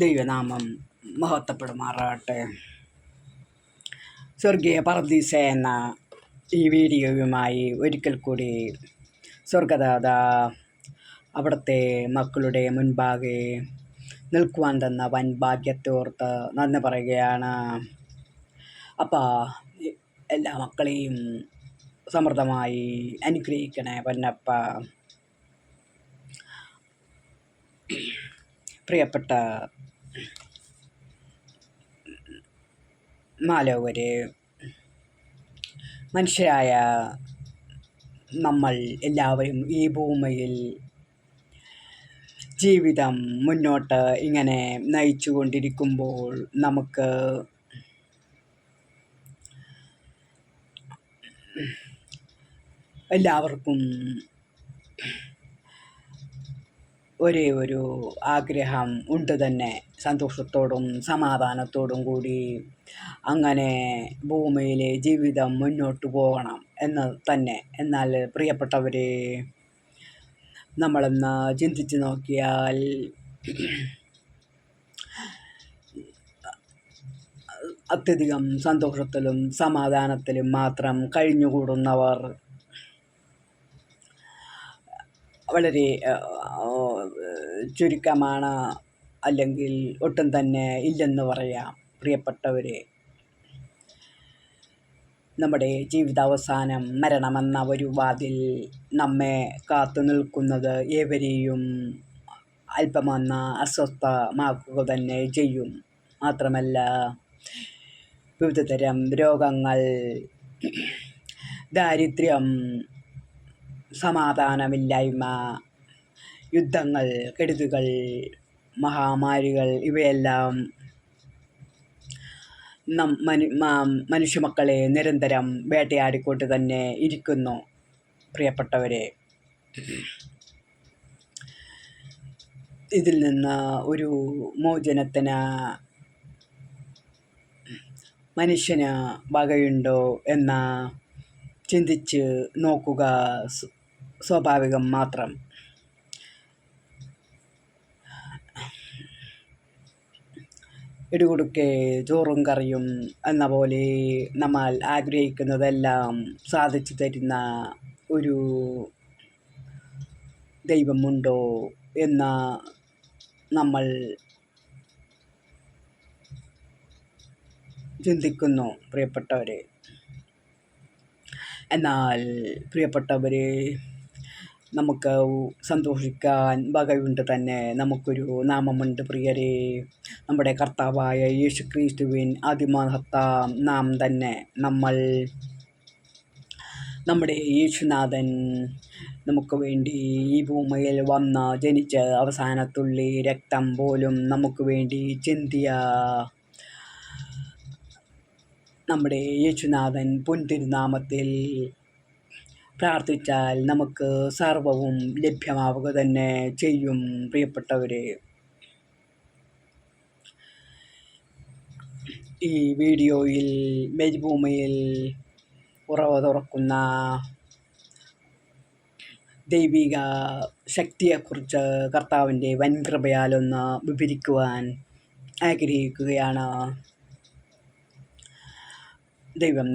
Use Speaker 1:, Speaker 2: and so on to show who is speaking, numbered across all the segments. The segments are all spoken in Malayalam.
Speaker 1: ദൈവനാമം മഹത്വപ്പെടുമാറാകട്ടെ. സ്വർഗീയ പർദീസ എന്ന ഈ വീഡിയോയുമായി ഒരിക്കൽ കൂടി സ്വർഗദാത അവിടുത്തെ മക്കളുടെ മുൻപാകെ നിൽക്കുവാൻ തന്ന വൻ ഭാഗ്യത്തോർത്ത് നന്ദി പറയുകയാണ്. അപ്പോൾ എല്ലാ മക്കളെയും സമൃദ്ധമായി അനുഗ്രഹിക്കണേ പൊന്നപ്പ. പ്രിയപ്പെട്ട മാലോകരെ, മനുഷ്യരായ നമ്മൾ എല്ലാവരും ഈ ഭൂമിയിൽ ജീവിതം മുന്നോട്ട് ഇങ്ങനെ നയിച്ചു കൊണ്ടിരിക്കുമ്പോൾ നമുക്ക് എല്ലാവർക്കും ഒരേ ഒരു ആഗ്രഹം ഉണ്ട് തന്നെ, സന്തോഷത്തോടും സമാധാനത്തോടും കൂടി അങ്ങനെ ഭൂമിയിലെ ജീവിതം മുന്നോട്ട് പോകണം എന്ന് തന്നെ. എന്നാൽ പ്രിയപ്പെട്ടവരെ, നമ്മളൊന്ന് ചിന്തിച്ച് നോക്കിയാൽ അത്യധികം സന്തോഷത്തിലും സമാധാനത്തിലും മാത്രം കഴിഞ്ഞുകൂടുന്നവർ വളരെ ചുരുക്കമാണ്, അല്ലെങ്കിൽ ഒട്ടും തന്നെ ഇല്ലെന്ന് പറയാം. പ്രിയപ്പെട്ടവരെ, നമ്മുടെ ജീവിതാവസാനം മരണമെന്ന ഒരു വാതിൽ നമ്മെ കാത്തു നിൽക്കുന്നത് ഏവരെയും അല്പമെന്ന് അസ്വസ്ഥമാക്കുക തന്നെ ചെയ്യും. മാത്രമല്ല, വിവിധതരം രോഗങ്ങൾ, ദാരിദ്ര്യം, സമാധാനമില്ലായ്മ, യുദ്ധങ്ങൾ, കെടുതികൾ, മഹാമാരികൾ ഇവയെല്ലാം മനുഷ്യമക്കളെ നിരന്തരം വേട്ടയാടിക്കൊണ്ട് തന്നെ ഇരിക്കുന്നു. പ്രിയപ്പെട്ടവരെ, ഇതിൽ നിന്ന് ഒരു മോചനത്തിന് മനുഷ്യന് വകയുണ്ടോ എന്ന് ചിന്തിച്ച് നോക്കുക സ്വാഭാവികം മാത്രം. ഇടുകൊടുക്കെ ചോറും കറിയും എന്ന പോലെ നമ്മൾ ആഗ്രഹിക്കുന്നതെല്ലാം സാധിച്ചു തരുന്ന ഒരു ദൈവമുണ്ടോ എന്ന് നമ്മൾ ചിന്തിക്കുന്നു പ്രിയപ്പെട്ടവരെ. എന്നാൽ പ്രിയപ്പെട്ടവരെ, നമുക്ക് സന്തോഷിക്കാൻ വകയുണ്ട് തന്നെ. നമുക്കൊരു നാമമുണ്ട് പ്രിയരെ, നമ്മുടെ കർത്താവായ യേശുക്രിസ്തുവിൻ അതിമഹത്താം നാം തന്നെ. നമ്മുടെ യേശുനാഥൻ നമുക്ക് വേണ്ടി ഈ ഭൂമിയിൽ വന്ന് ജനിച്ച് അവസാനത്തുള്ളി രക്തം പോലും നമുക്ക് വേണ്ടി ചിന്തിയ നമ്മുടെ യേശുനാഥൻ പൊൻതിരുനാമത്തിൽ പ്രാർത്ഥിച്ചാൽ നമുക്ക് സർവവും ലഭ്യമാവുക തന്നെ ചെയ്യും. പ്രിയപ്പെട്ടവരെ, ഈ വീഡിയോയിൽ മരുഭൂമിയിൽ ഉറവ തുറക്കുന്ന ദൈവിക ശക്തിയെക്കുറിച്ച് കർത്താവിൻ്റെ വൻകൃപയാലൊന്ന് വിവരിക്കുവാൻ ആഗ്രഹിക്കുകയാണ്. ദൈവം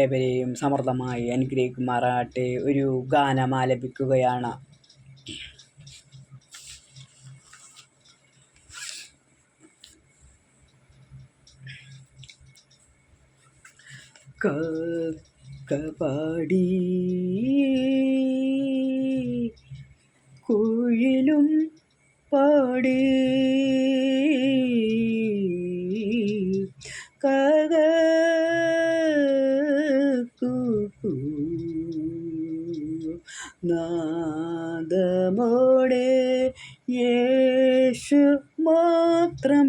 Speaker 1: ഏവരെയും സമൃദ്ധമായി അനുഗ്രഹിക്കുമാറാകട്ടെ. ഒരു ഗാനം ആലപിക്കുകയാണ്. കപാടി കുയിലും പാടി നാദമോടെ യേശു മാത്രം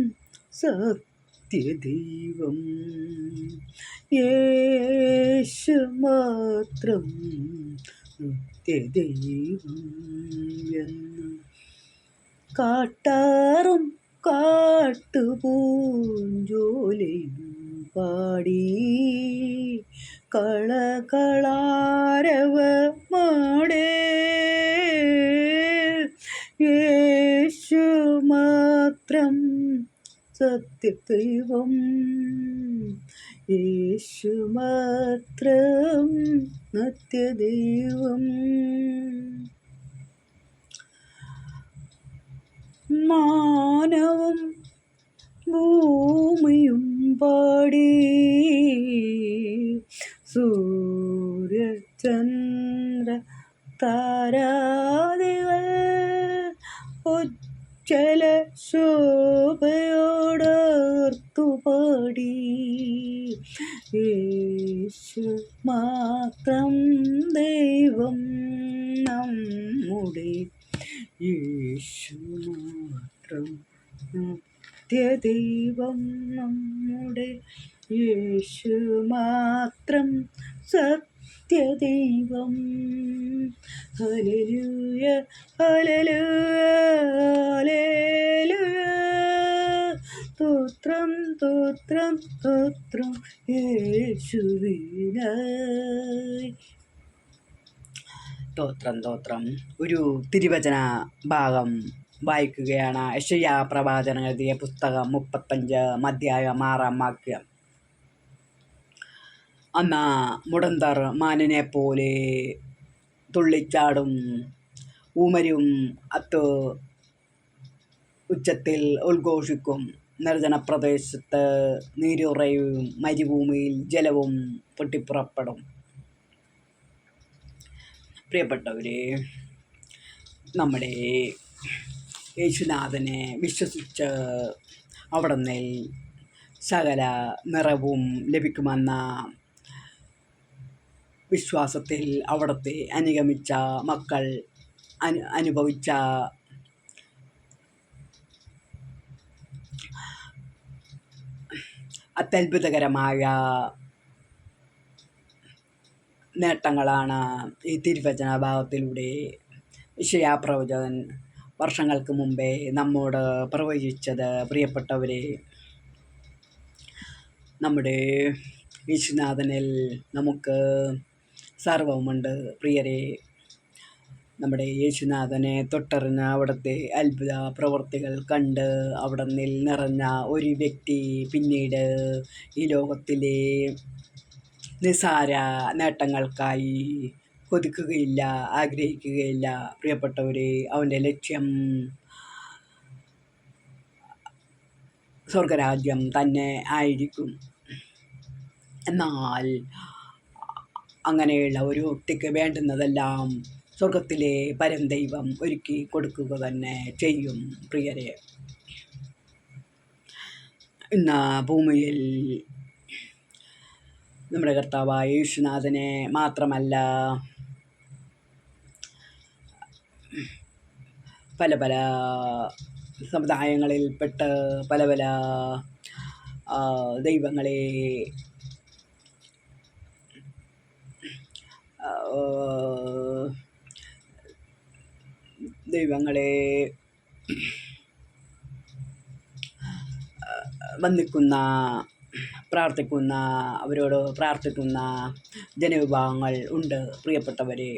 Speaker 1: സത്യദൈവം, യേശു മാത്രം സത്യദൈവം എന്ന് കാട്ടാറും കാട്ടുപൂഞ്ചോലയും പാടി കളകളാരവമാടേ യേശു മാത്രം സത്യദൈവം. യേശു മാത്രം നിത്യദൈവം. മാനവും ഭൂമിയും പാടി സൂര്യചന്ദ്ര താരാദികൾ ഉജ്ജല ശോഭയോടർത്തുപാടി യേശു മാത്രം ദൈവം നമ്മുടെ. യേശു മാത്രം നിത്യദൈവം നമ്മുടെ. യേശു മാത്രം സത്യദൈവം. Hallelujah hallelujah hallelujah. സ്തോത്രം സ്തോത്രം സ്തോത്രം യേശുവിനായി. സ്തോത്രം. ഒരു തിരുവചന ഭാഗം വായിക്കുകയാണ്. യെശയ്യാ പ്രവാചകൻ എഴുതിയ പുസ്തകം 35 അധ്യായം 6 വാക്യം. അന്നാ മുടന്തർ മാനിനെ പോലെ തുള്ളിച്ചാടും, ഊമരും അത്ത് ഉച്ചത്തിൽ ഉദ്ഘോഷിക്കും. നിർജ്ജന പ്രദേശത്ത് നീരുറയും, മരുഭൂമിയിൽ ജലവും പൊട്ടിപ്പുറപ്പെടും. പ്രിയപ്പെട്ടവരെ, നമ്മുടെ യേശുനാഥനെ വിശ്വസിച്ച് അവിടുന്ന് സകല നിറവും ലഭിക്കുമെന്ന വിശ്വാസത്തിൽ അവിടുത്തെ അനുഗമിച്ച മക്കൾ അനുഭവിച്ച അത്യത്ഭുതകരമായ നേട്ടങ്ങളാണ് ഈ തിരുവചന ഭാഗത്തിലൂടെ യെശയ്യാ പ്രവചകൻ വർഷങ്ങൾക്ക് മുമ്പേ നമ്മോട് പ്രവചിച്ചത്. പ്രിയപ്പെട്ടവരെ, നമ്മുടെ യേശുനാഥനിൽ നമുക്ക് സർവമുണ്ട്. പ്രിയരെ, നമ്മുടെ യേശുനാഥനെ തൊട്ടറിഞ്ഞ അവിടുത്തെ അത്ഭുത പ്രവൃത്തികൾ കണ്ട് അവിടുന്ന് നിറഞ്ഞ ഒരു വ്യക്തി പിന്നീട് ഈ ലോകത്തിലെ നിസാര നേട്ടങ്ങൾക്കായി കൊതിക്കുകയില്ല, ആഗ്രഹിക്കുകയില്ല. പ്രിയപ്പെട്ടവരെ, അവൻ്റെ ലക്ഷ്യം സ്വർഗരാജ്യം തന്നെ ആയിരിക്കും. എന്നാൽ അങ്ങനെയുള്ള ഒരു വ്യക്തിക്ക് വേണ്ടുന്നതെല്ലാം സ്വർഗത്തിലെ പരംദൈവം ഒരുക്കി കൊടുക്കുക തന്നെ ചെയ്യും. പ്രിയരെ, ഇന്ന് ഭൂമിയിൽ നമ്മുടെ കർത്താവായ യേശുനാഥനെ മാത്രമല്ല, പല പല സമുദായങ്ങളിൽപ്പെട്ട് പല പല ദൈവങ്ങളെ വന്ദിക്കുന്ന, പ്രാർത്ഥിക്കുന്ന, അവരോട് പ്രാർത്ഥിക്കുന്ന ജനവിഭാഗങ്ങൾ ഉണ്ട്. പ്രിയപ്പെട്ടവരെ,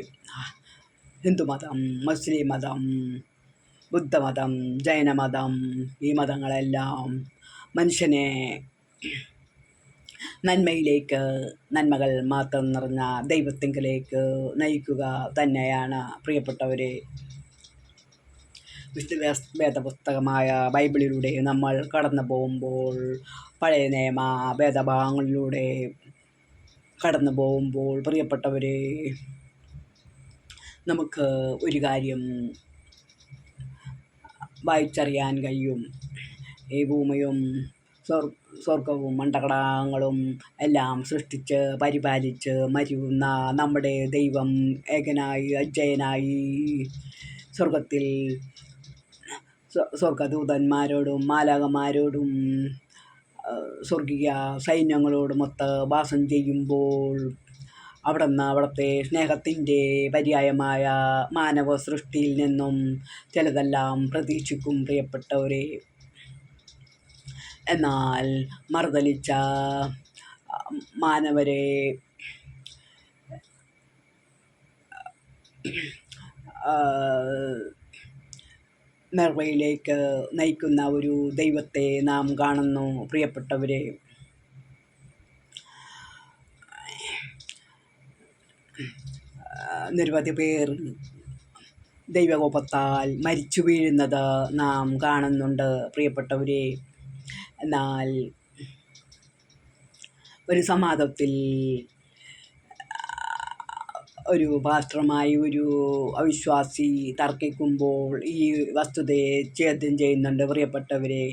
Speaker 1: ഹിന്ദുമതം, മുസ്ലിം മതം, ബുദ്ധമതം, ജൈനമതം, ഈ മതങ്ങളെല്ലാം മനുഷ്യനെ നന്മയിലേക്ക്, നന്മകൾ മാത്രം നിറഞ്ഞ ദൈവത്തിങ്കിലേക്ക് നയിക്കുക തന്നെയാണ്. പ്രിയപ്പെട്ടവരെ, വിശുദ്ധ വേദപുസ്തകമായ ബൈബിളിലൂടെ നമ്മൾ കടന്നു പോകുമ്പോൾ, പഴയ നിയമ വേദഭാഗങ്ങളിലൂടെ കടന്നു പോകുമ്പോൾ, പ്രിയപ്പെട്ടവരെ, നമുക്ക് ഒരു കാര്യം വായിച്ചറിയാൻ കഴിയും. ഈ ഭൂമിയും സ്വർഗവും മണ്ഡകടാകങ്ങളും എല്ലാം സൃഷ്ടിച്ച് പരിപാലിച്ച് മരുന്ന നമ്മുടെ ദൈവം ഏകനായി അജയനായി സ്വർഗത്തിൽ സ്വർഗദൂതന്മാരോടും മാലാഖമാരോടും സ്വർഗീയ സൈന്യങ്ങളോടുമൊത്ത് വാസം ചെയ്യുമ്പോൾ അവിടുത്തെ സ്നേഹത്തിൻ്റെ പര്യായമായ മാനവ സൃഷ്ടിയിൽ നിന്നും ചിലതെല്ലാം പ്രതീക്ഷിക്കും. പ്രിയപ്പെട്ടവരെ, എന്നാൽ മറുതലിച്ച മാനവരെ നിർവയിലേക്ക് നയിക്കുന്ന ഒരു ദൈവത്തെ നാം കാണുന്നു പ്രിയപ്പെട്ടവരെ. നിരവധി പേർ ദൈവകോപത്താൽ മരിച്ചു വീഴുന്നത് നാം കാണുന്നുണ്ട് പ്രിയപ്പെട്ടവരെ. എന്നാൽ ഒരു സമാജത്തിൽ ഒരു പാസ്റ്ററുമായി ഒരു അവിശ്വാസി തർക്കിക്കുമ്പോൾ ഈ വസ്തുതയെ ചോദ്യം ചെയ്യുന്നുണ്ട് പ്രിയപ്പെട്ടവരെ.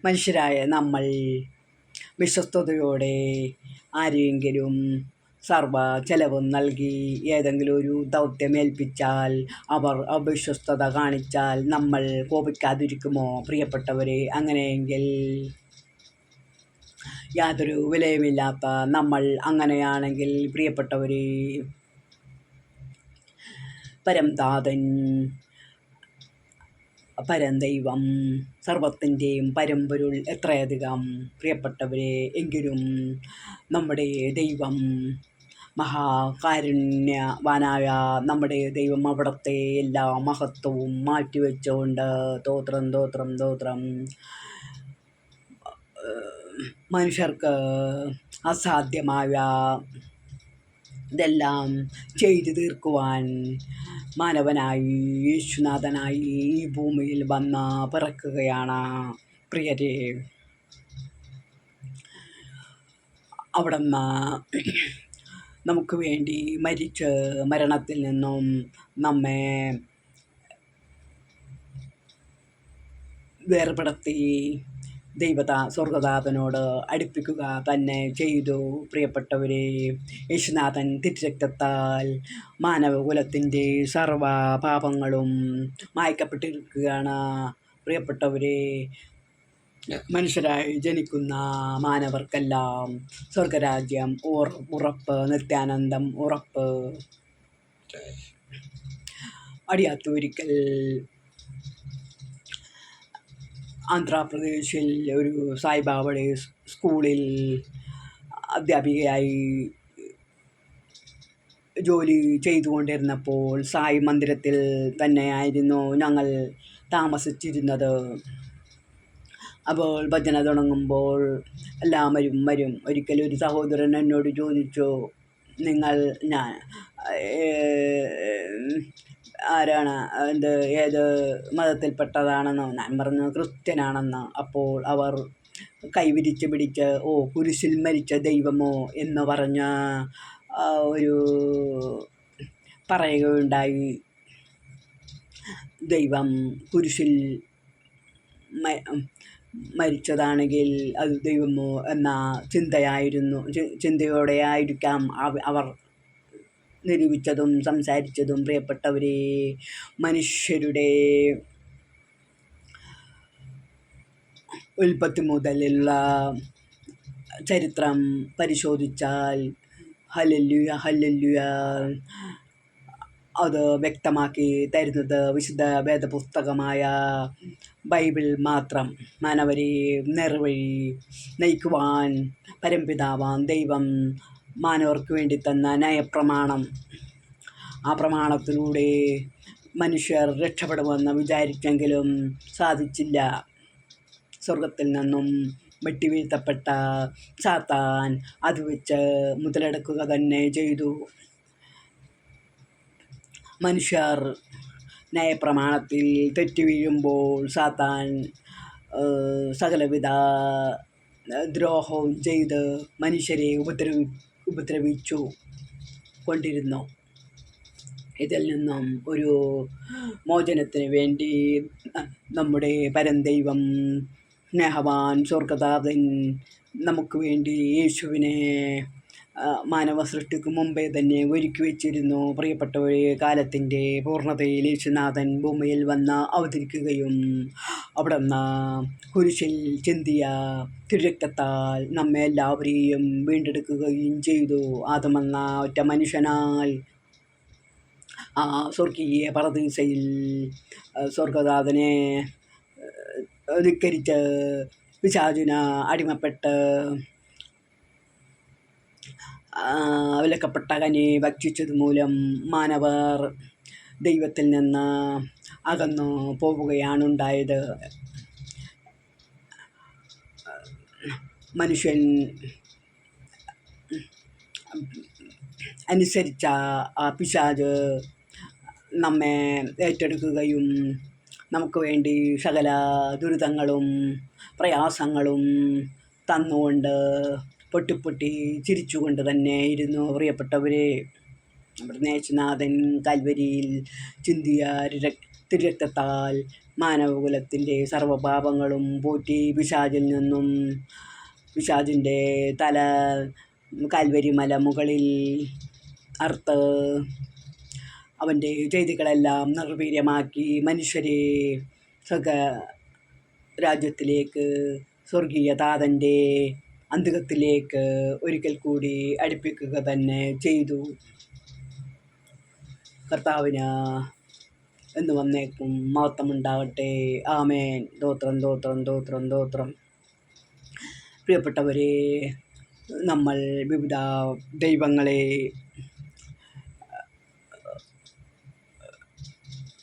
Speaker 1: മനുഷ്യരായ നമ്മൾ വിശ്വസ്തയോടെ ആരെയെങ്കിലും സർവ ചെലവും നൽകി ഏതെങ്കിലും ഒരു ദൗത്യമേൽപ്പിച്ചാൽ അവർ അവിശ്വസ്തത കാണിച്ചാൽ നമ്മൾ കോപിക്കാതിരിക്കുമോ പ്രിയപ്പെട്ടവരെ? അങ്ങനെയെങ്കിൽ യാതൊരു വിലയുമില്ലാത്ത നമ്മൾ അങ്ങനെയാണെങ്കിൽ പ്രിയപ്പെട്ടവരെ, പരംതാതൻ പരംദൈവം സർവത്തിൻ്റെയും പരമ്പൊരുൾ എത്രയധികം പ്രിയപ്പെട്ടവരെ. എങ്കിലും നമ്മുടെ ദൈവം മഹാകാരുണ്യവാനായ നമ്മുടെ ദൈവം അവിടുത്തെ എല്ലാ മഹത്വവും മാറ്റിവെച്ചുകൊണ്ട് തോത്രം മനുഷ്യർക്ക് അസാധ്യമായ ഇതെല്ലാം ചെയ്തു തീർക്കുവാൻ മാനവനായി യേശുനാഥനായി ഈ ഭൂമിയിൽ വന്ന് പിറക്കുകയാണ് പ്രിയരെ. അവിടുന്ന് നമുക്ക് വേണ്ടി മരിച്ച് മരണത്തിൽ നിന്നും നമ്മെ വേർപെടുത്തി സ്വർഗതാതനോട് അടുപ്പിക്കുക തന്നെ ചെയ്തു പ്രിയപ്പെട്ടവരെ. യേശുനാഥൻ തിരുരക്തത്താൽ മാനവകുലത്തിൻ്റെ സർവ പാപങ്ങളും മായ്ക്കപ്പെട്ടിരിക്കുകയാണ് പ്രിയപ്പെട്ടവരെ. മനുഷ്യരായി ജനിക്കുന്ന മാനവർക്കെല്ലാം സ്വർഗരാജ്യം ഉറപ്പ്, നിത്യാനന്ദം ഉറപ്പ്. അടിയാത്തൂരിക്കൽ ആന്ധ്രാപ്രദേശിൽ ഒരു സായിബാബയുടെ സ്കൂളിൽ അധ്യാപികയായി ജോലി ചെയ്തുകൊണ്ടിരുന്നപ്പോൾ സായി മന്ദിരത്തിൽ തന്നെയായിരുന്നു ഞങ്ങൾ താമസിച്ചിരുന്നത്. അപ്പോൾ ഭജന തുടങ്ങുമ്പോൾ എല്ലാവരും വരും. ഒരിക്കലൊരു സഹോദരൻ എന്നോട് ചോദിച്ചു, നിങ്ങൾ ആരാണ്, ഏത് മതത്തിൽപ്പെട്ടതാണെന്നോ? ഞാൻ പറഞ്ഞു ക്രിസ്ത്യനാണെന്ന്. അപ്പോൾ അവർ കൈവിരിച്ച് പിടിച്ച് കുരിശിൽ മരിച്ച ദൈവമോ എന്ന് പറഞ്ഞ് ഒരു പറയുകയുണ്ടായി. ദൈവം കുരിശിൽ മരിച്ചതാണെങ്കിൽ അത് ദൈവമോ എന്ന ചിന്തയോടെ ആയിരിക്കാം അവർ നിരൂപിച്ചതും സംസാരിച്ചതും പ്രിയപ്പെട്ടവരെ. മനുഷ്യരുടെ ഉൽപ്പത്തി മുതലുള്ള ചരിത്രം പരിശോധിച്ചാൽ ഹല്ലേലൂയ അത് വ്യക്തമാക്കി തരുന്നത് വിശുദ്ധ വേദപുസ്തകമായ ബൈബിൾ മാത്രം. മാനവരെ നേർവഴി നയിക്കുവാൻ പരംപിതാവാൻ ദൈവം മാനവർക്ക് വേണ്ടി തന്ന ന്യായപ്രമാണം, ആ പ്രമാണത്തിലൂടെ മനുഷ്യർ രക്ഷപ്പെടുമെന്ന് വിചാരിച്ചെങ്കിലും സാധിച്ചില്ല. സ്വർഗത്തിൽ നിന്നും വെട്ടിവീഴ്ത്തപ്പെട്ട സാത്താൻ അത് വെച്ച് മുതലെടുക്കുക തന്നെ ചെയ്തു. മനുഷ്യർ ന്യായപ്രമാണത്തിൽ തെറ്റി വീഴുമ്പോൾ സാത്താൻ സകലവിധ ദ്രോഹവും ചെയ്ത് മനുഷ്യരെ ഉപദ്രവിച്ചു കൊണ്ടിരുന്നു. ഇതിൽ നിന്നും ഒരു മോചനത്തിന് വേണ്ടി നമ്മുടെ പരംദൈവം സ്നേഹവാൻ സ്വർഗതാതൻ നമുക്ക് വേണ്ടി യേശുവിനെ മാനവ സൃഷ്ടിക്ക് മുമ്പേ തന്നെ ഒരുക്കി വെച്ചിരുന്നു പ്രിയപ്പെട്ടവരെ. കാലത്തിൻ്റെ പൂർണ്ണതയിൽ യേശുനാഥൻ ഭൂമിയിൽ വന്ന് അവതരിക്കുകയും അവിടുന്ന് കുരിശിൽ ചിന്തിയ തിരുരക്തത്താൽ നമ്മെ എല്ലാവരെയും വീണ്ടെടുക്കുകയും ചെയ്തു. ആദമെന്ന ഒറ്റ മനുഷ്യനാൽ ആ സ്വർഗീയ പറുദീസയിൽ സ്വർഗനാഥനെ ധിക്കരിച്ച് പിശാചിന് അടിമപ്പെട്ട് വിലക്കപ്പെട്ട കനി ഭക്ഷിച്ചത് മൂലം മാനവർ ദൈവത്തിൽ നിന്ന് അകന്നു പോവുകയാണുണ്ടായത്. മനുഷ്യൻ അനുസരിച്ച ആ പിശാച് നമ്മെ ഏറ്റെടുക്കുകയും നമുക്ക് വേണ്ടി സകല ദുരിതങ്ങളും പ്രയാസങ്ങളും തന്നുകൊണ്ട് പൊട്ടി ചിരിച്ചുകൊണ്ട് തന്നെ ഇരുന്നു. പ്രിയപ്പെട്ടവരെ, നമ്മുടെ നേശനാഥൻ കാൽവരിയിൽ ചിന്തിയ തിരുരക്തത്താൽ മാനവകുലത്തിൻ്റെ സർവ്വപാപങ്ങളും പോറ്റി പിശാചിൻ്റെ തല കാൽവരി മല മുകളിൽ അർത്ത് അവൻ്റെ ചെയ്തികളെല്ലാം നിർവീര്യമാക്കി മനുഷ്യരെ രാജ്യത്തിലേക്ക്, സ്വർഗീയ താതൻ്റെ അന്തികത്തിലേക്ക് ഒരിക്കൽ കൂടി അടുപ്പിക്കുക തന്നെ ചെയ്തു. കർത്താവിന് എന്ന് വന്നേക്കും മഹത്വമുണ്ടാകട്ടെ. ആമേൻ. ദോത്രം ദോത്രം ദോത്രം ദോത്രം. പ്രിയപ്പെട്ടവരെ, നമ്മൾ വിവിധ ദൈവങ്ങളെ,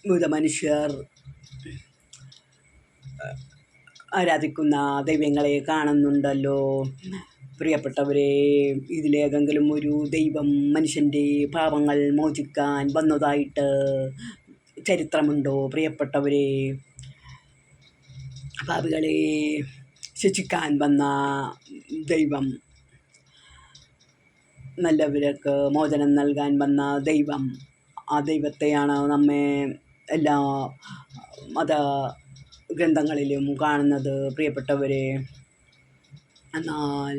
Speaker 1: വിവിധ മനുഷ്യർ ആരാധിക്കുന്ന ദൈവങ്ങളെ കാണുന്നുണ്ടല്ലോ. പ്രിയപ്പെട്ടവരെ, ഇതിലേതെങ്കിലും ഒരു ദൈവം മനുഷ്യൻ്റെ പാപങ്ങൾ മോചിക്കാൻ വന്നതായിട്ട് ചരിത്രമുണ്ടോ? പ്രിയപ്പെട്ടവരെ, പാപികളെ ശിക്ഷിക്കാൻ വന്ന ദൈവം, നല്ലവർക്ക് മോചനം നൽകാൻ വന്ന ദൈവം, ആ ദൈവത്തെയാണ് നമ്മെ എല്ലാ മത ഗ്രന്ഥങ്ങളിലും കാണുന്നത്. പ്രിയപ്പെട്ടവരെ, എന്നാൽ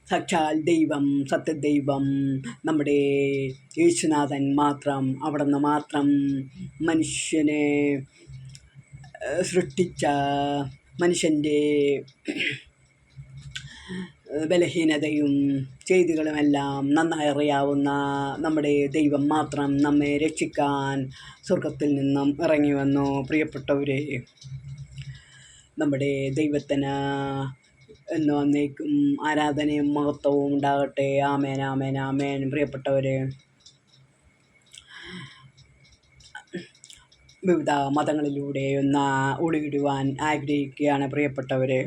Speaker 1: സാക്ഷാൽ ദൈവം, സത്യദൈവം, നമ്മുടെ യേശുനാഥൻ മാത്രം, അവിടുന്ന് മാത്രം മനുഷ്യനെ സൃഷ്ടിച്ച, മനുഷ്യൻ്റെ ബലഹീനതയും ചെയ്തികളുമെല്ലാം നന്നായി അറിയാവുന്ന നമ്മുടെ ദൈവം മാത്രം നമ്മെ രക്ഷിക്കാൻ സ്വർഗത്തിൽ നിന്നും ഇറങ്ങി വന്നു. പ്രിയപ്പെട്ടവരെ, നമ്മുടെ ദൈവത്തിന് എന്ന് വന്നേക്കും ആരാധനയും മഹത്വവും ഉണ്ടാകട്ടെ. ആമേൻ, ആമേൻ, ആമേൻ. പ്രിയപ്പെട്ടവരെ, വിവിധ മതങ്ങളിലൂടെ ഒന്ന് ഒളിയിടുവാൻ ആഗ്രഹിക്കുകയാണ്. പ്രിയപ്പെട്ടവരെ,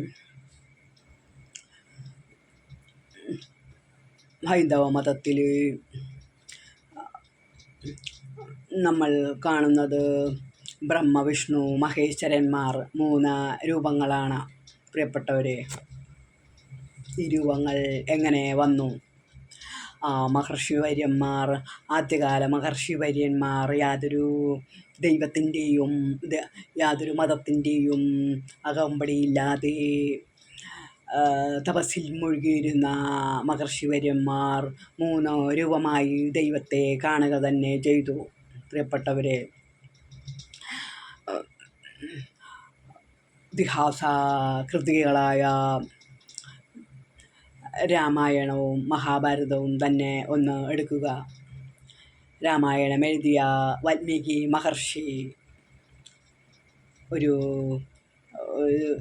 Speaker 1: ഹൈന്ദവ മതത്തിൽ നമ്മൾ കാണുന്നത് ബ്രഹ്മ, വിഷ്ണു, മഹേശ്വരന്മാർ 3 രൂപങ്ങളാണ്. പ്രിയപ്പെട്ടവരെ, ഈ രൂപങ്ങൾ എങ്ങനെ വന്നു? മഹർഷിവര്യന്മാർ, ആദ്യകാല മഹർഷിവര്യന്മാർ യാതൊരു ദൈവത്തിൻ്റെയും യാതൊരു മതത്തിൻ്റെയും അകമ്പടിയില്ലാതെ തപസ്സിൽ മുഴുകിയിരുന്ന മഹർഷിവര്യന്മാർ 3 രൂപമായി ദൈവത്തെ കാണുക തന്നെ ചെയ്തു. പ്രിയപ്പെട്ടവരെ, ഇതിഹാസ കൃതികളായ രാമായണവും മഹാഭാരതവും തന്നെ ഒന്ന് എടുക്കുക. രാമായണം എഴുതിയ വാൽമീകി മഹർഷി ഒരു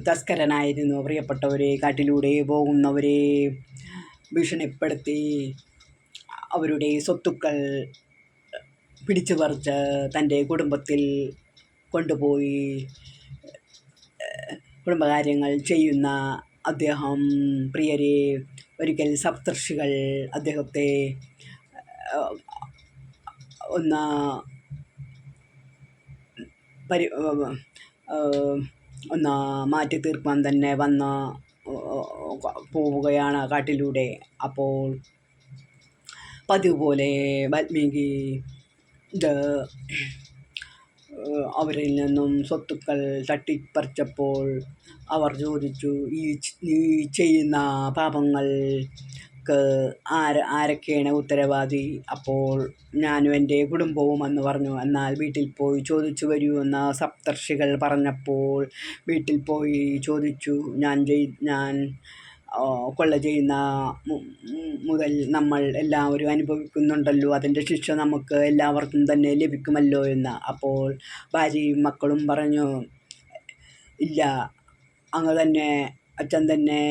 Speaker 1: തസ്കരനായിരുന്നു. പ്രിയപ്പെട്ടവരെ, കാട്ടിലൂടെ പോകുന്നവരെ ഭീഷണിപ്പെടുത്തി അവരുടെ സ്വത്തുക്കൾ പിടിച്ചു പറിച്ച് തൻ്റെ കുടുംബത്തിൽ കൊണ്ടുപോയി കുടുംബകാര്യങ്ങൾ ചെയ്യുന്ന അദ്ദേഹം, പ്രിയരെ, ഒരിക്കൽ സപ്തർഷികൾ അദ്ദേഹത്തെ ഒന്ന് ഒന്ന് മാറ്റി തീർക്കാൻ തന്നെ വന്ന് പോവുകയാണ് കാട്ടിലൂടെ. അപ്പോൾ പതിവ് പോലെ വാൽമീകി അവരിൽ നിന്നും സ്വത്തുക്കൾ തട്ടിപ്പറിച്ചപ്പോൾ അവർ ചോദിച്ചു, ഈ ചെയ്യുന്ന പാപങ്ങൾക്ക് ആരൊക്കെയാണ് ഉത്തരവാദി? അപ്പോൾ ഞാനും എൻ്റെ കുടുംബവും എന്ന് പറഞ്ഞു. എന്നാൽ വീട്ടിൽ പോയി ചോദിച്ചു വരൂ എന്ന് സപ്തർഷികൾ പറഞ്ഞപ്പോൾ വീട്ടിൽ പോയി ചോദിച്ചു. ഞാൻ കൊള്ള ചെയ്യുന്ന മുതൽ നമ്മൾ എല്ലാവരും അനുഭവിക്കുന്നുണ്ടല്ലോ, അതിൻ്റെ ശിക്ഷ നമുക്ക് എല്ലാവർക്കും തന്നെ ലഭിക്കുമല്ലോ എന്ന്. അപ്പോൾ ഭാര്യയും മക്കളും പറഞ്ഞു, ഇല്ല, അങ്ങ് തന്നെ, അച്ഛൻ തന്നെ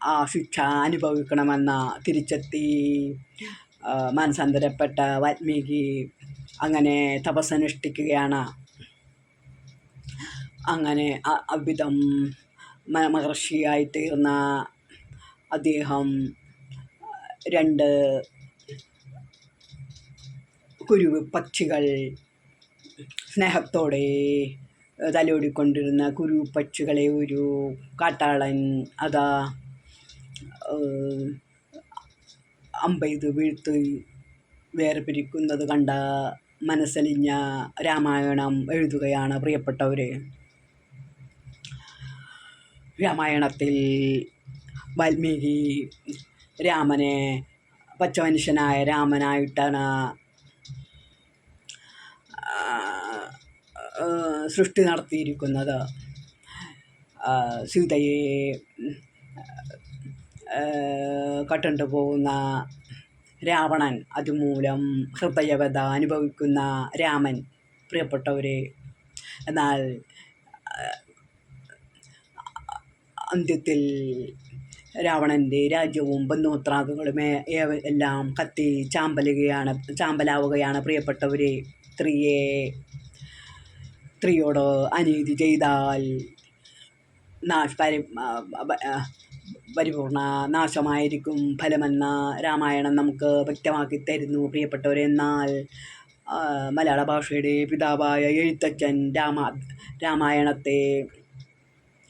Speaker 1: ആ ശിക്ഷ അനുഭവിക്കണമെന്ന് തിരിച്ചെത്തി. മാനസാന്തരപ്പെട്ട വാൽമീകി അങ്ങനെ തപസ്സനുഷ്ഠിക്കുകയാണ്. അങ്ങനെ അവിധം മഹർഷിയായി തീർന്ന അദ്ദേഹം 2 കുരുവിപ്പക്ഷികൾ, സ്നേഹത്തോടെ തലോടിക്കൊണ്ടിരുന്ന കുരുവിപ്പക്ഷികളെ ഒരു കാട്ടാളൻ അതാ അമ്പെയ്ത് വീഴ്ത്തി വേർപിരിക്കുന്നത് കണ്ട മനസ്സലിഞ്ഞ രാമായണം എഴുതുകയാണ് പ്രിയപ്പെട്ടവരെ. രാമായണത്തിൽ വാൽമീകി രാമനെ പച്ചമനുഷ്യനായ രാമനായിട്ടാണ് സൃഷ്ടി നടത്തിയിരിക്കുന്നത്. സീതയെ കട്ടുകൊണ്ട് പോകുന്ന രാവണൻ, അതുമൂലം ഹൃദയവ്യഥ അനുഭവിക്കുന്ന രാമൻ, പ്രിയപ്പെട്ടവരെ. എന്നാൽ അന്ത്യത്തിൽ രാവണൻ്റെ രാജ്യവും ബന്ധുമിത്രാദികളും എല്ലാം കത്തി ചാമ്പലാവുകയാണ് പ്രിയപ്പെട്ടവരെ. സ്ത്രീയോട് അനീതി ചെയ്താൽ പരിപൂർണ നാശമായിരിക്കും ഫലമെന്ന് രാമായണം നമുക്ക് വ്യക്തമാക്കി തരുന്നു പ്രിയപ്പെട്ടവരെ. എന്നാൽ മലയാള ഭാഷയുടെ പിതാവായ എഴുത്തച്ഛൻ രാമായണത്തെ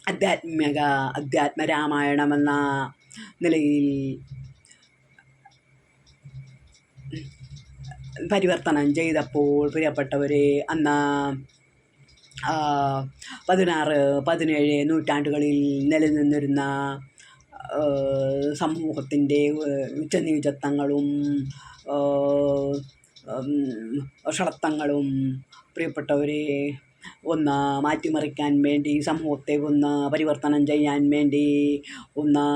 Speaker 1: അധ്യാത്മരാമായണമെന്ന നിലയിൽ പരിവർത്തനം ചെയ്തപ്പോൾ പ്രിയപ്പെട്ടവരെ, അന്ന് 16, 17 നൂറ്റാണ്ടുകളിൽ നിലനിന്നിരുന്ന സമൂഹത്തിൻ്റെ ഉച്ചനീചത്വങ്ങളും ഷളത്തങ്ങളും പ്രിയപ്പെട്ടവരെ ഒന്ന് മാറ്റിമറിക്കാൻ വേണ്ടി, സമൂഹത്തെ ഒന്ന് പരിവർത്തനം ചെയ്യാൻ വേണ്ടി, ഒന്ന്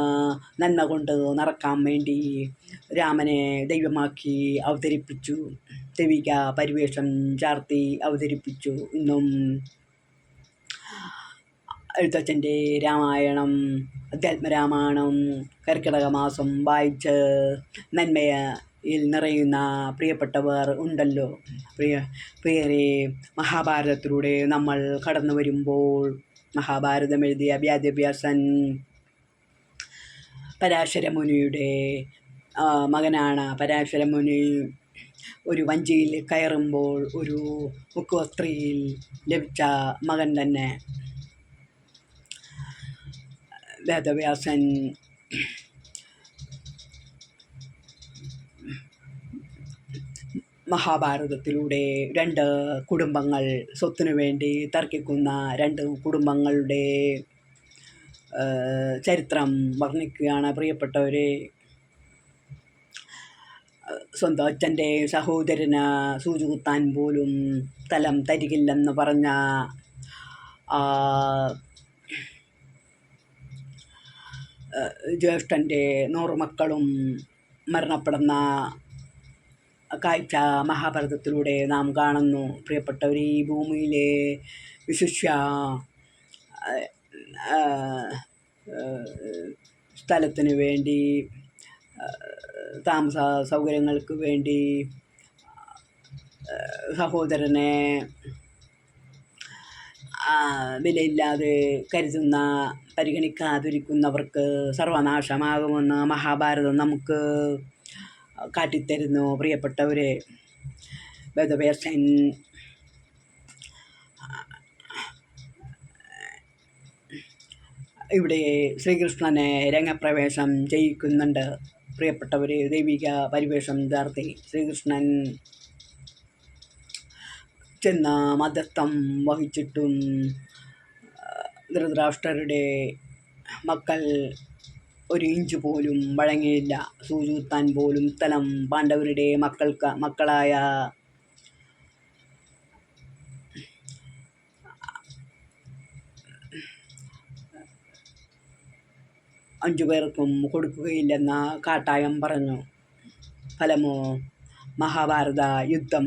Speaker 1: നന്മ കൊണ്ട് നിറക്കാൻ വേണ്ടി രാമനെ ദൈവമാക്കി അവതരിപ്പിച്ചു, ദൈവിക പരിവേഷം ചാർത്തി അവതരിപ്പിച്ചു. ഇന്നും എഴുത്തച്ഛൻ്റെ രാമായണം, അധ്യാത്മരാമായണം കർക്കിടക മാസം വായിച്ച് നന്മയിൽ നിറയുന്ന പ്രിയപ്പെട്ടവർ ഉണ്ടല്ലോ. പ്രിയരെ, മഹാഭാരതത്തിലൂടെ നമ്മൾ കടന്നു വരുമ്പോൾ, മഹാഭാരതം എഴുതിയ വ്യാസൻ പരാശരമുനിയുടെ മകനാണ്. പരാശരമുനി ഒരു വഞ്ചിയിൽ കയറുമ്പോൾ ഒരു മുക്കുവസ്ത്രീയിൽ ലഭിച്ച മകൻ തന്നെ. വേദവ്യാസൻ മഹാഭാരതത്തിലൂടെ 2 കുടുംബങ്ങൾ, സ്വത്തിനു വേണ്ടി തർക്കിക്കുന്ന 2 കുടുംബങ്ങളുടെ ചരിത്രം വർണ്ണിക്കുകയാണ് പ്രിയപ്പെട്ടവരെ. സ്വന്തം അച്ഛൻ്റെ സഹോദരന് സൂചികുത്താൻ പോലും സ്ഥലം തരികില്ലെന്ന് പറഞ്ഞ ജ്യേഷ്ഠൻ്റെ 100 മക്കളും മരണപ്പെടുന്ന കാഴ്ച മഹാഭാരതത്തിലൂടെ നാം കാണുന്നു പ്രിയപ്പെട്ടവർ. ഈ ഭൂമിയിലെ വിശിഷ്യ സ്ഥലത്തിന് വേണ്ടി, താമസ സൗകര്യങ്ങൾക്ക് വേണ്ടി സഹോദരനെ വിലയില്ലാതെ പരിഗണിക്കാതിരിക്കുന്നവർക്ക് സർവനാശമാകുമെന്ന് മഹാഭാരതം നമുക്ക് കാട്ടിത്തരുന്നു പ്രിയപ്പെട്ടവരെ. വേദവ്യാസൻ ഇവിടെ ശ്രീകൃഷ്ണനെ രംഗപ്രവേശം ചെയ്യിക്കുന്നുണ്ട് പ്രിയപ്പെട്ടവരെ. ദൈവിക പരിവേഷം ചാർത്തി ശ്രീകൃഷ്ണൻ ചെന്ന് മധ്യസ്ഥം വഹിച്ചിട്ടും ധൃതരാഷ്ട്രരുടെ മക്കൾ 1 ഇഞ്ച് പോലും വഴങ്ങിയില്ല. സൂചികുത്താൻ പോലും സ്ഥലം പാണ്ഡവരുടെ മക്കളായ 5 പേർക്കും കൊടുക്കുകയില്ലെന്ന് കാട്ടായം പറഞ്ഞു. ഫലമോ മഹാഭാരത യുദ്ധം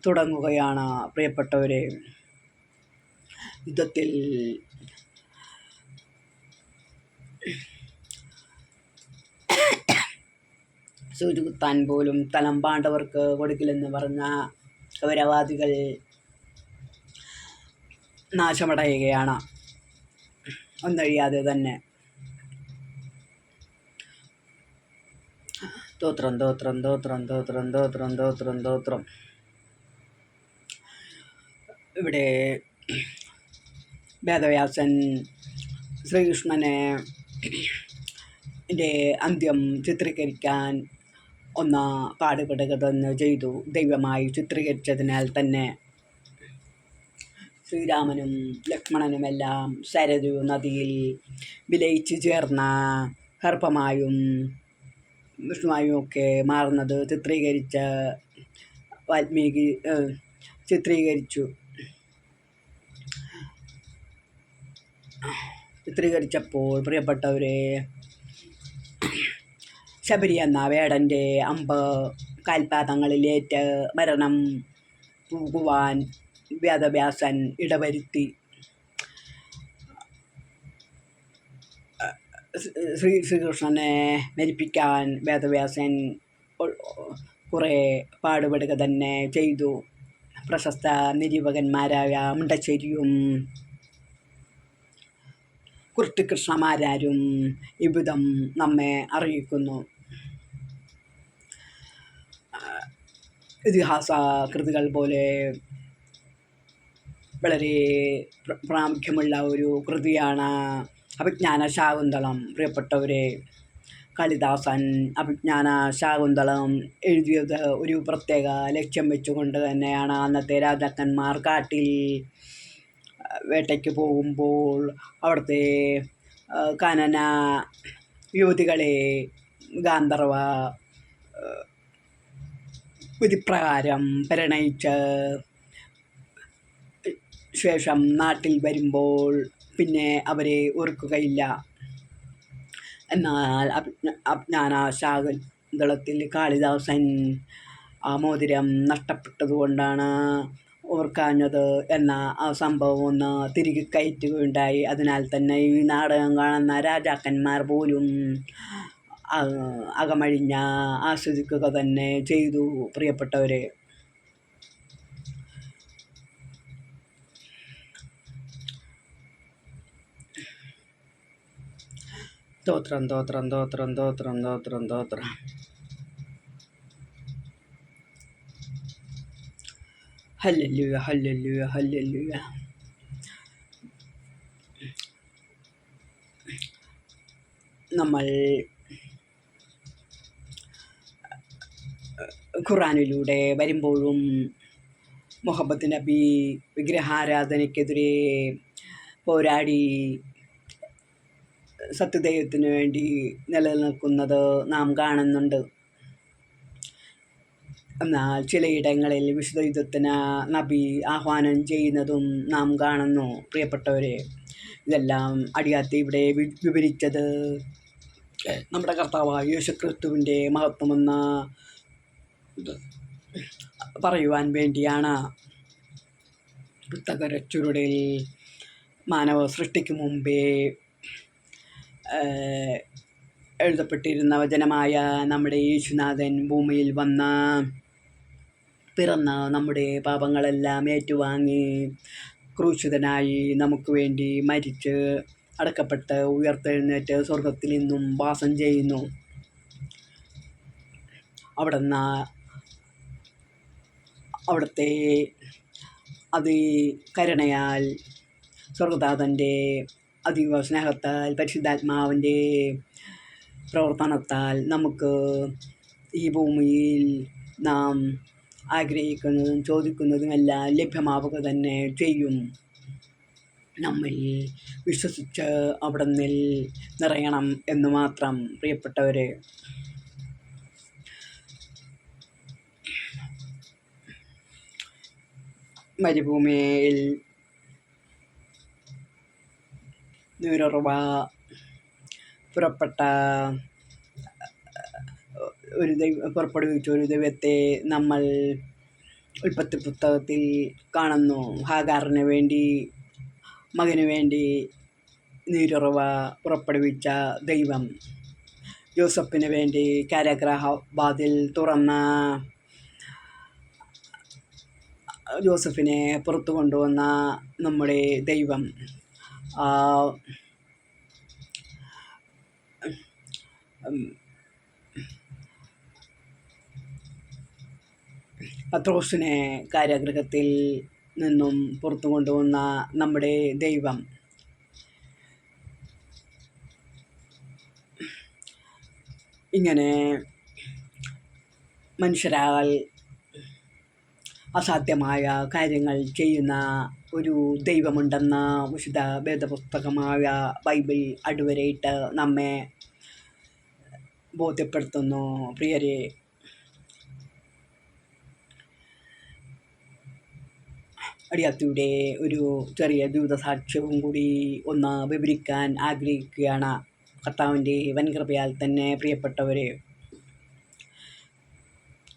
Speaker 1: തുടങ്ങുകയാണ് പ്രിയപ്പെട്ടവരെ. യുദ്ധത്തിൽ സൂചികുത്താൻ പോലും തലം പാണ്ഡവർക്ക് കൊടുക്കില്ലെന്ന് പറഞ്ഞ കൗരവാദികൾ നാശമടയുകയാണ് ഒന്നഴിയാതെ തന്നെ. തോത്രം തോത്രം തോത്രം തോത്രം തോത്രം തോത്രം തോത്രം. ഇവിടെ വേദവ്യാസൻ ശ്രീകൃഷ്ണനെ അന്ത്യം ചിത്രീകരിക്കാൻ പാടുപെടുക തന്നെ ചെയ്തു. ദൈവമായി ചിത്രീകരിച്ചതിനാൽ തന്നെ ശ്രീരാമനും ലക്ഷ്മണനുമെല്ലാം സരയൂ നദിയിൽ വിലയിച്ചു ചേർന്ന സർപ്പമായും വിഷ്ണുവായും ഒക്കെ മാറുന്നത് വാൽമീകി ചിത്രീകരിച്ചപ്പോൾ പ്രിയപ്പെട്ടവരെ, ശബരി എന്ന വേടൻ്റെ അമ്പ് കാൽപാദങ്ങളിലേറ്റ് മരണം പോകുവാൻ വേദവ്യാസൻ ഇടവരുത്തി. ശ്രീകൃഷ്ണനെ മരിപ്പിക്കാൻ വേദവ്യാസൻ കുറേ പാടുപെടുക തന്നെ ചെയ്തു. പ്രശസ്ത നിരൂപകന്മാരായ മുണ്ടശ്ശേരിയും കുർട്ടികൃഷ്ണമാരാരും ഇവിധം നമ്മെ അറിയിക്കുന്നു. ഇതിഹാസ കൃതികൾ പോലെ വളരെ പ്രാമുഖ്യമുള്ള ഒരു കൃതിയാണ് അഭിജ്ഞാന ശാകുന്തളം. പ്രിയപ്പെട്ടവരെ, കാളിദാസൻ അഭിജ്ഞാന ശാകുന്തളം എഴുതിയത് ഒരു പ്രത്യേക ലക്ഷ്യം വെച്ചുകൊണ്ട് തന്നെയാണ്. അന്നത്തെ രാജാക്കന്മാർ കാട്ടിൽ വേട്ടയ്ക്ക് പോകുമ്പോൾ അവിടുത്തെ കാനന യുവതികളെ ഗാന്ധർവ വിധിപ്രകാരം പരിണയിച്ച് ശേഷം നാട്ടിൽ വരുമ്പോൾ പിന്നെ അവരെ ഓർക്കുകയില്ല. എന്നാൽ അജ്ഞാന ശാകുന്തളത്തിൽ കാളിദാസൻ ആ മോതിരം നഷ്ടപ്പെട്ടതുകൊണ്ടാണ് ഓർക്കാഞ്ഞത് എന്ന ആ സംഭവം ഒന്ന് തിരികെ കയറ്റുകയുണ്ടായി. അതിനാൽ തന്നെ ഈ നാടകം കാണുന്ന രാജാക്കന്മാർ പോലും അകമഴിഞ്ഞ ആസ്വദിക്കുക തന്നെ ചെയ്തു. പ്രിയപ്പെട്ടവരെ, തോത്രം തോത്രം തോത്രം തോത്രം തോത്രം തോത്രം. Hallelujah hallelujah hallelujah. നമ്മൾ ഖുറാനിലൂടെ വരുമ്പോഴും മുഹമ്മദ് നബി വിഗ്രഹാരാധനയ്ക്കെതിരെ പോരാടി സത്യദൈവത്തിന് വേണ്ടി നിലനിൽക്കുന്നത് നാം കാണുന്നുണ്ട്. എന്നാൽ ചിലയിടങ്ങളിൽ വിശുദ്ധ യുദ്ധത്തിന് നബി ആഹ്വാനം ചെയ്യുന്നതും നാം കാണുന്നു. പ്രിയപ്പെട്ടവരെ, ഇതെല്ലാം അടിയാത്തി ഇവിടെ വിവരിച്ചത് നമ്മുടെ കർത്താവായ യേശുക്രിസ്തുവിൻ്റെ മഹത്വമെന്ന് പറയുവാൻ വേണ്ടിയാണ്. പുസ്തകരച്ചുരുളിൽ മാനവ സൃഷ്ടിക്ക് മുമ്പേ എഴുതപ്പെട്ടിരുന്ന വചനമായ നമ്മുടെ യേശുനാഥൻ ഭൂമിയിൽ വന്ന് പിറന്ന് നമ്മുടെ പാപങ്ങളെല്ലാം ഏറ്റുവാങ്ങി ക്രൂശിതനായി നമുക്ക് വേണ്ടി മരിച്ച് അടക്കപ്പെട്ട് ഉയർത്തെഴുന്നേറ്റ് സ്വർഗത്തിൽ നിന്നും വാസം ചെയ്യുന്നു. അവിടുത്തെ കരുണയാൽ സ്വർഗദാതൻ്റെ അതീവ സ്നേഹത്താൽ പരിശുദ്ധാത്മാവിൻ്റെ പ്രവർത്തനത്താൽ നമുക്ക് ഈ ഭൂമിയിൽ നാം ആഗ്രഹിക്കുന്നതും ചോദിക്കുന്നതുമെല്ലാം ലഭ്യമാവുക തന്നെ ചെയ്യും. നമ്മൾ വിശ്വസിച്ച് അവിടുന്ന് നിറയണം എന്ന് മാത്രം. പ്രിയപ്പെട്ടവരെ, മരുഭൂമിയിൽ നീരുറവ പുറപ്പെടുവിച്ച ഒരു ദൈവത്തെ നമ്മൾ ഉൽപ്പത്തി പുസ്തകത്തിൽ കാണുന്നു. ഹാഗാറിന് വേണ്ടി, മകന് വേണ്ടി നീരുറവ പുറപ്പെടുവിച്ച ദൈവം. ജോസഫിന് വേണ്ടി കാരാഗ്രഹ വാതിൽ തുറന്ന ജോസഫിനെ പുറത്തു കൊണ്ടുവന്ന നമ്മുടെ ദൈവം പത്രോസിനെ കാരാഗൃഹത്തിൽ നിന്നും പുറത്തു കൊണ്ടുവന്ന നമ്മുടെ ദൈവം ഇങ്ങനെ മനുഷ്യരാൽ അസാധ്യമായ കാര്യങ്ങൾ ചെയ്യുന്ന ഒരു ദൈവമുണ്ടെന്ന വിശുദ്ധ വേദപുസ്തകമായ ബൈബിൾ അടിവരയിട്ട് നമ്മെ ബോധ്യപ്പെടുത്തുന്നു. പ്രിയരെ, അടിയാത്തിയുടെ ഒരു ചെറിയ ജീവിതസാക്ഷ്യവും കൂടി ഒന്ന് വിവരിക്കാൻ ആഗ്രഹിക്കുകയാണ്. കർത്താവിൻ്റെ വൻകൃപയാൽ തന്നെ പ്രിയപ്പെട്ടവരെ,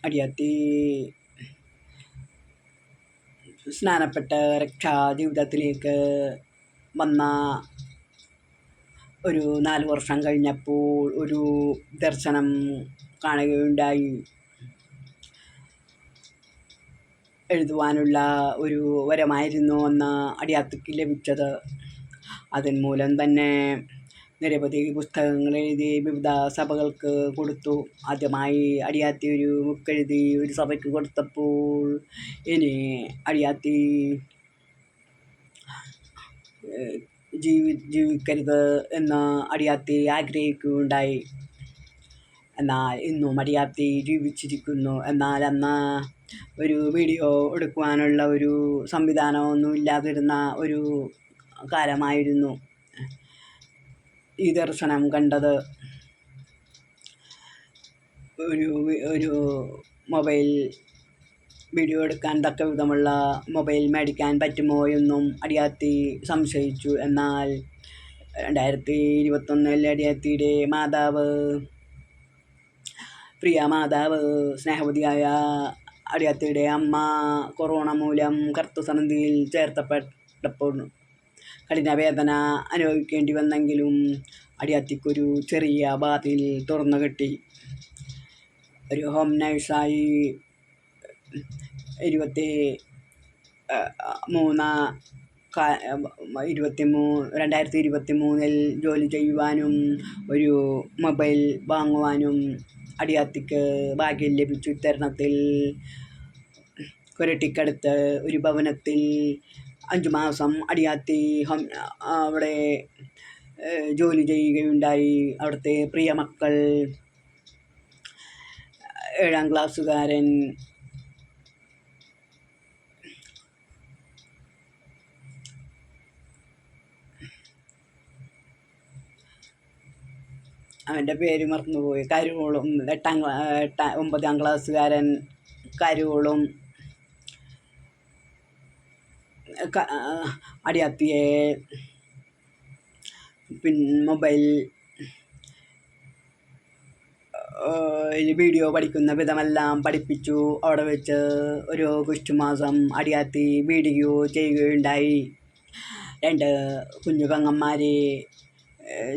Speaker 1: അടിയാത്തി സ്നാനപ്പെട്ട് രക്ഷാ ജീവിതത്തിലേക്ക് വന്ന ഒരു 4 വർഷം കഴിഞ്ഞപ്പോൾ ഒരു ദർശനം കാണുകയുണ്ടായി. എഴുതുവാനുള്ള ഒരു വരമായിരുന്നു അന്ന് അടിയാത്തിക്ക് ലഭിച്ചത്. അതിന് മൂലം തന്നെ നിരവധി പുസ്തകങ്ങൾ എഴുതി വിവിധ സഭകൾക്ക് കൊടുത്തു. ആദ്യമായി അടിയാത്തി ഒരു ബുക്ക് എഴുതി ഒരു സഭയ്ക്ക് കൊടുത്തപ്പോൾ ഇനി അടിയാത്തി ജീവിക്കരുത് എന്ന് അടിയാത്തി ആഗ്രഹിക്കുകയുണ്ടായി. എന്നാൽ ഇന്നും അടിയാത്തി ജീവിച്ചിരിക്കുന്നു. എന്നാൽ അന്ന് ഒരു വീഡിയോ എടുക്കുവാനുള്ള ഒരു സംവിധാനമൊന്നും ഇല്ലാതിരുന്ന ഒരു കാലമായിരുന്നു. ഈ ദർശനം കണ്ടത് ഒരു മൊബൈൽ വീഡിയോ എടുക്കാൻ തക്ക വിധമുള്ള മൊബൈൽ മേടിക്കാൻ പറ്റുമോ എന്നും അടിയാത്തി സംശയിച്ചു. എന്നാൽ 2021 അടിയാത്തിയുടെ മാതാവ്, പ്രിയ മാതാവ്, സ്നേഹവതിയായ അടിയാത്തിയുടെ അമ്മ കൊറോണ മൂലം കർത്തൃസന്നിധിയിൽ ചേർത്തപ്പെട്ടപ്പോൾ കഠിനവേദന അനുഭവിക്കേണ്ടി വന്നെങ്കിലും അടിയാത്തിക്കൊരു ചെറിയ വാതിൽ തുറന്നു കിട്ടി. ഒരു ഹോം നഴ്സായി 2023 ജോലി ചെയ്യുവാനും ഒരു മൊബൈൽ വാങ്ങുവാനും അടിയാത്തിക്ക് ഭാഗ്യം ലഭിച്ചു. ഇത്തരണത്തിൽ കുരട്ടിക്കടുത്ത് ഒരു ഭവനത്തിൽ 5 മാസം അടിയാത്തി അവിടെ ജോലി ചെയ്യുകയുണ്ടായി. അവിടുത്തെ പ്രിയ മക്കൾ 7ാം ക്ലാസ്സുകാരൻ അവൻ്റെ പേര് മറന്നുപോയി, കരുവോളും, 9ാം ക്ലാസ്സുകാരൻ കരുവോളും അടിയാത്തിയെ മൊബൈൽ വീഡിയോ പഠിക്കുന്ന വിധമെല്ലാം പഠിപ്പിച്ചു. അവിടെ വെച്ച് ഒരു ഓഗസ്റ്റ് മാസം അടിയാത്തി വീഡിയോ ചെയ്യുകയുണ്ടായി. 2 കുഞ്ഞു പെങ്ങന്മാരെ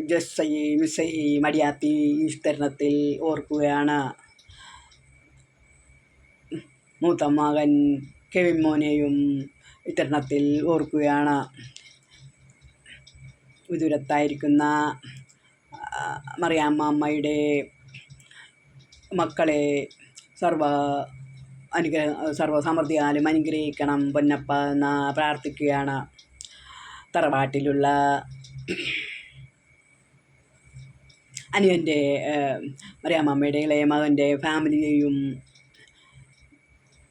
Speaker 1: ജസ്സയും മിസ്സയും അടിയാത്തി ഈ തരുണത്തിൽ ഓർക്കുകയാണ്. മൂത്ത മകൻ കെവിൻ മോനെയും ഇത്തരണത്തിൽ ഓർക്കുകയാണ്. വിദൂരത്തായിരിക്കുന്ന മറിയാമ്മ അമ്മയുടെ മക്കളെ സർവസമൃദ്ധിയാലും അനുഗ്രഹിക്കണം പൊന്നപ്പ എന്ന് പ്രാർത്ഥിക്കുകയാണ്. തറവാട്ടിലുള്ള അനിയൻ്റെ മറിയാമ്മയുടെ ഇളയ മകൻ്റെ ഫാമിലിയെയും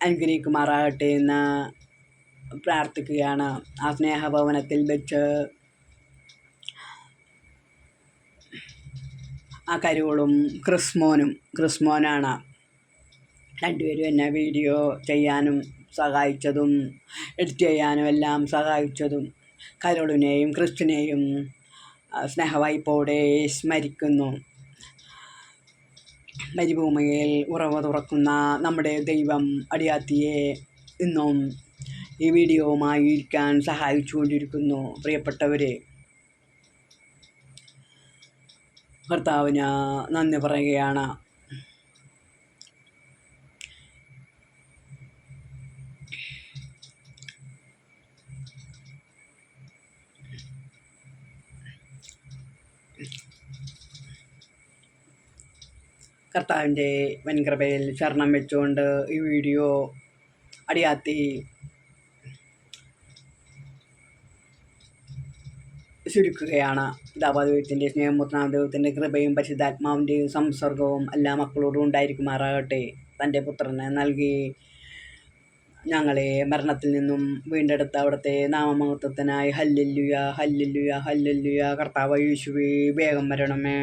Speaker 1: അനുഗ്രഹിക്കുമാറാകട്ടെ എന്ന് പ്രാർത്ഥിക്കുകയാണ്. ആ സ്നേഹഭവനത്തിൽ വെച്ച് ആ കരുവോളും ക്രിസ്മോനാണ് രണ്ടുപേരും എന്നെ വീഡിയോ ചെയ്യാനും സഹായിച്ചതും എഡിറ്റ് ചെയ്യാനും എല്ലാം സഹായിച്ചതും. കരോളിനെയും ക്രിസ്റ്റിനെയും സ്നേഹവായ്പോടെ സ്മരിക്കുന്നു. മരുഭൂമിയിൽ ഉറവ തുറക്കുന്ന നമ്മുടെ ദൈവം അടിയാത്തിയെ ഇന്നും ഈ വീഡിയോവുമായി ഇരിക്കാൻ സഹായിച്ചുകൊണ്ടിരിക്കുന്നു. പ്രിയപ്പെട്ടവരെ, കർത്താവിന് നന്ദി പറയുകയാണ്. കർത്താവിൻ്റെ വൻകൃപയിൽ ശരണം വെച്ചുകൊണ്ട് ഈ വീഡിയോ അടിയാത്തി ചുരുക്കുകയാണ്. പിതാവാദൈവത്തിൻ്റെ സ്നേഹപുത്രനാം ദൈവത്തിൻ്റെ കൃപയും പരിശുദ്ധാത്മാവിൻ്റെയും സംസർഗവും എല്ലാ മക്കളോടും ഉണ്ടായിരിക്കുമാറാകട്ടെ. തൻ്റെ പുത്രനെ നൽകി ഞങ്ങളെ മരണത്തിൽ നിന്നും വീണ്ടെടുത്ത അവിടുത്തെ നാമമഹത്വത്തിനായി ഹല്ലേലൂയ, ഹല്ലേലൂയ, ഹല്ലേലൂയ. കർത്താവ് യേശുവേ, വേഗം വരണമേ.